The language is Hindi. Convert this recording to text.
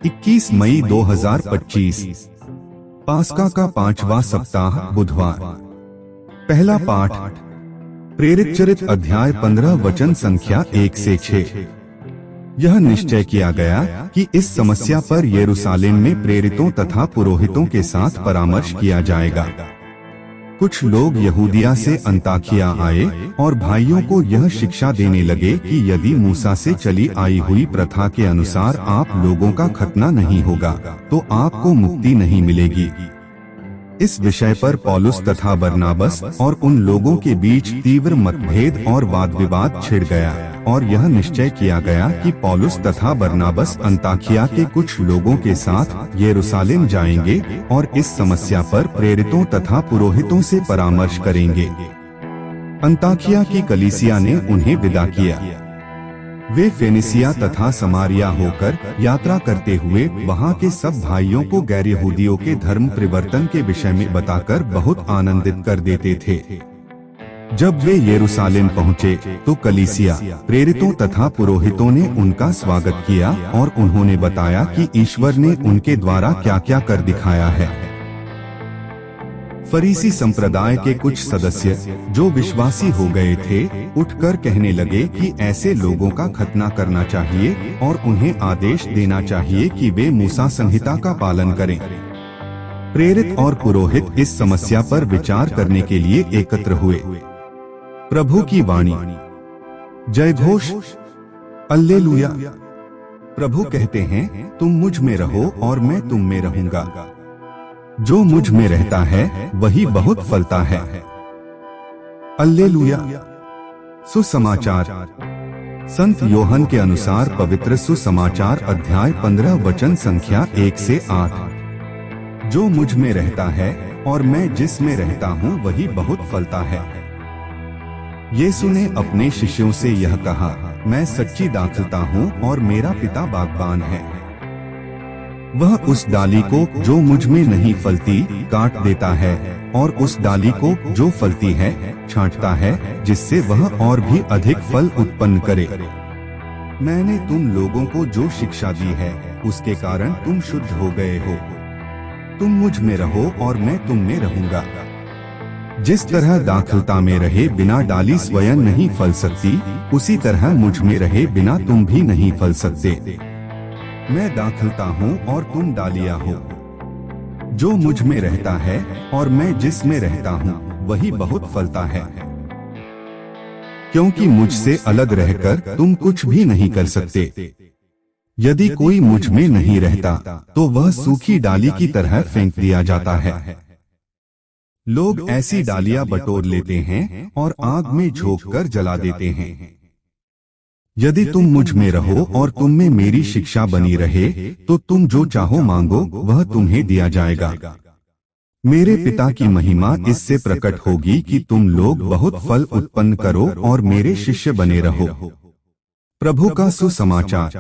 21 मई 2025 पास्का का 5वां सप्ताह बुधवार। पहला पाठ प्रेरित चरित अध्याय 15 वचन संख्या 1 से 6। यह निश्चय किया गया कि इस समस्या पर यरूशलेम में प्रेरितों तथा पुरोहितों के साथ परामर्श किया जाएगा। कुछ लोग यहूदिया से अंताकिया आए और भाइयों को यह शिक्षा देने लगे कि यदि मूसा से चली आई हुई प्रथा के अनुसार आप लोगों का खतना नहीं होगा तो आपको मुक्ति नहीं मिलेगी। इस विषय पर पौलुस तथा बरनाबस और उन लोगों के बीच तीव्र मतभेद और वाद विवाद छिड़ गया और यह निश्चय किया गया कि पौलुस तथा बरनाबस अंताकिया के कुछ लोगों के साथ यरूशलेम जाएंगे और इस समस्या पर प्रेरितों तथा पुरोहितों से परामर्श करेंगे। अंताकिया की कलीसिया ने उन्हें विदा किया। वे फेनिसिया तथा समारिया होकर यात्रा करते हुए वहां के सब भाइयों को गैर यहूदियों के धर्म परिवर्तन के विषय में बताकर बहुत आनंदित कर देते थे। जब वे यरूशलेम पहुंचे तो कलीसिया, प्रेरितों तथा पुरोहितों ने उनका स्वागत किया और उन्होंने बताया कि ईश्वर ने उनके द्वारा क्या क्या कर दिखाया है। फरीसी संप्रदाय के कुछ सदस्य जो विश्वासी हो गए थे उठकर कहने लगे कि ऐसे लोगों का खतना करना चाहिए और उन्हें आदेश देना चाहिए कि वे मूसा संहिता का पालन करें। प्रेरित और पुरोहित इस समस्या पर विचार करने के लिए एकत्र हुए। प्रभु की वाणी। जय घोष, अल्लेलुया। प्रभु कहते हैं, तुम मुझ में रहो और मैं तुम में रहूंगा। जो मुझ में रहता है वही बहुत फलता है। अल्लेलुया। सुसमाचार। संत योहन के अनुसार पवित्र सुसमाचार अध्याय 15 वचन संख्या 1 से 8। जो मुझ में रहता है और मैं जिस में रहता हूँ वही बहुत फलता है। यीशु ने अपने शिष्यों से यह कहा, मैं सच्ची दाखलता हूँ और मेरा पिता बागबान है। वह उस डाली को जो मुझ में नहीं फलती काट देता है और उस डाली को जो फलती है छांटता है, जिससे वह और भी अधिक फल उत्पन्न करे। मैंने तुम लोगों को जो शिक्षा दी है उसके कारण तुम शुद्ध हो गए हो। तुम मुझ में रहो और मैं तुम में रहूंगा। जिस तरह दाखलता में रहे बिना डाली स्वयं नहीं फल सकती, उसी तरह मुझ में रहे बिना तुम भी नहीं फल सकते। मैं दाखलता हूँ और तुम डालियाँ हो। जो मुझ में रहता है और मैं जिस में रहता हूँ वही बहुत फलता है, क्योंकि मुझसे अलग रहकर तुम कुछ भी नहीं कर सकते। यदि कोई मुझ में नहीं रहता तो वह सूखी डाली की तरह फेंक दिया जाता है। लोग ऐसी डालियाँ बटोर लेते हैं और आग में झोंककर जला देते हैं। यदि तुम मुझ में रहो और तुम में मेरी शिक्षा बनी रहे तो तुम जो चाहो मांगो वह तुम्हें दिया जाएगा। मेरे पिता की महिमा इससे प्रकट होगी कि तुम लोग बहुत फल उत्पन्न करो और मेरे शिष्य बने रहो। प्रभु का सुसमाचार।